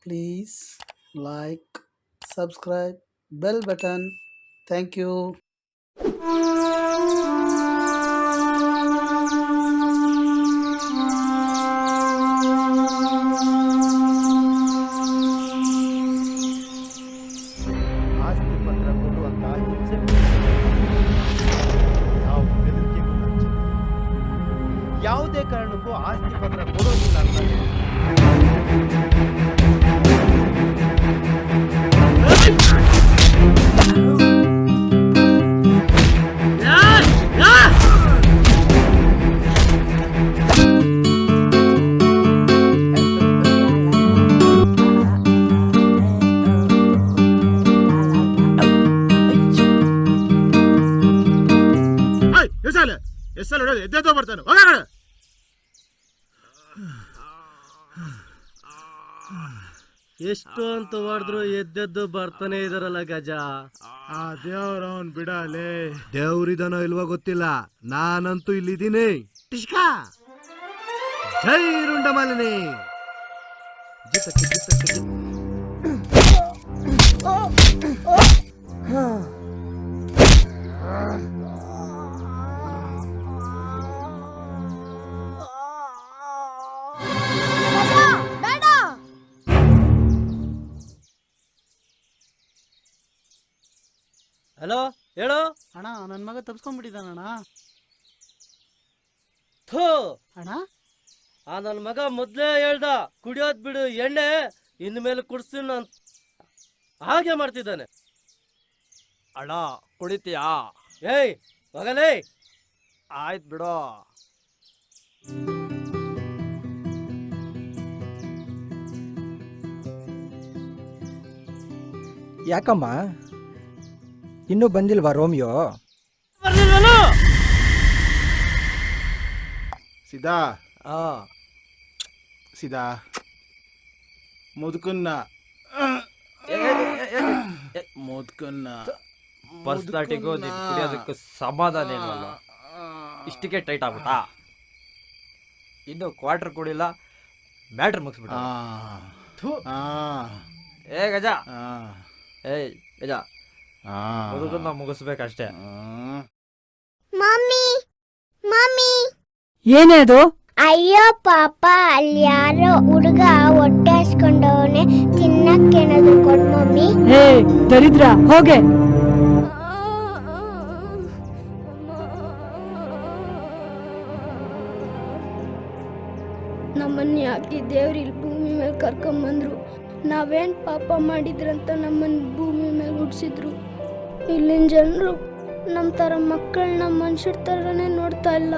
Please like, subscribe, bell button. Thank you. ಆಸ್ತಿ ಪತ್ರ ಕೊಡುವಂತ ಹಿಂಸೆ ಯಾವ ಬೆದರಿಕೆಗೂ ಲಂಚವಿಲ್ಲ. ಯಾವುದೇ ಕಾರಣಕ್ಕೂ ಆಸ್ತಿ ಪತ್ರ ಕೊಡೋದಿಲ್ಲ ಅಂತ ಎದ್ದೆದ್ದೋ ಬರ್ತಾನೆ. ಎಷ್ಟು ಅಂತ ಹೊಡೆದ್ರು ಎದ್ದೆದ್ದು ಬರ್ತಾನೆ ಇದಾರಲ್ಲ ಗಜ. ಆ ದೇವ್ರ ಅವನ್ ಬಿಡಲೇ. ದೇವ್ರಿದನೋ ಇಲ್ವೋ ಗೊತ್ತಿಲ್ಲ, ನಾನಂತೂ ಇಲ್ಲಿದ್ದೀನಿ. ಟಿಷ್ಕಾ ಜೈ ರುಂಡಮಾಲಿನಿ. ಹಲೋ ಹೇಳು ಅಣ್ಣ ನನ್ನ ಮಗ ತಪ್ಸ್ಕೊಂಡ್ಬಿಟ್ಟಿದ್ದಾನಣ್ಣ. ಥೂ ಅಣ್ಣ ಆ ನನ್ನ ಮಗ ಮೊದ್ಲೇ ಹೇಳ್ದ ಕುಡಿಯೋದ್ ಬಿಡು ಎಣ್ಣೆ, ಇನ್ಮೇಲೆ ಕುಡಿಸ್ತೀನಿ ಅಂತ ಹಾಗೆ ಮಾಡ್ತಿದ್ದಾನೆ. ಅಣ್ಣ ಕುಡಿತೀಯಾ? ಏಯ್ ಮಗಲೇ, ಆಯ್ತು ಬಿಡು. ಯಾಕಮ್ಮ ಇನ್ನೂ ಬಂದಿಲ್ವಾ ರೋಮಿಯೋ? ಬರ್ಲಿಲ್ವನು? ಸಿದಾ ಆ ಸಿದಾ ಮುದುಕನ್ನ ಮುದುಕನ್ನ ಪರ್ಸ್ನಾಟಿಗೂ ಕುಡಿಯೋದಕ್ಕೂ ಸಮಾಧಾನ ಇಲ್ವಲ್ಲ, ಇಷ್ಟಕ್ಕೆ ಟೈಟ್ ಆಗ್ಬಿಟ್ಟಾ? ಇನ್ನು ಕ್ವಾರ್ಟರ್ ಕುಡಿಲ್ಲ, ಮ್ಯಾಟ್ರ್ ಮುಗಿಸ್ಬಿಟ್ಟ. ಏ ಗಜ, ಏಯ್ ಗಜ, ಮುದುಕನ್ನ ಮುಗಿಸ್ಬೇಕಷ್ಟೇ. ಮಮ್ಮಿ ಮಮ್ಮಿ, ಏನೇ ಅದು? ಅಯ್ಯೋ ಪಾಪ, ಅಲ್ಲಿ ಯಾರೋ ಹುಡುಗ ಹೊಟ್ಟೆ ಹಸ್ಕೊಂಡವನೆ, ತಿನ್ನಕ್ಕೇನಾದ್ರು ಕೊಡ್ ಮಮ್ಮಿ. ಹೇ ದರಿದ್ರ, ಹೋಗೆ. ನಮ್ಮನ್ನ ಯಾಕೆ ದೇವ್ರು ಇಲ್ಲಿ ಭೂಮಿ ಮೇಲೆ ಕರ್ಕೊಂಬಂದ್ರು? ನಾವೇನು ಪಾಪ ಮಾಡಿದ್ರಂತ ನಮ್ಮನ್ನು ಭೂಮಿ ಮೇಲೆ ಹುಡ್ಸಿದ್ರು. ಇಲ್ಲಿನ ಜನರು ನಮ್ಮ ಥರ ಮಕ್ಕಳನ್ನ ಮನುಷ್ಯರ ಥರನೇ ನೋಡ್ತಾ ಇಲ್ಲ.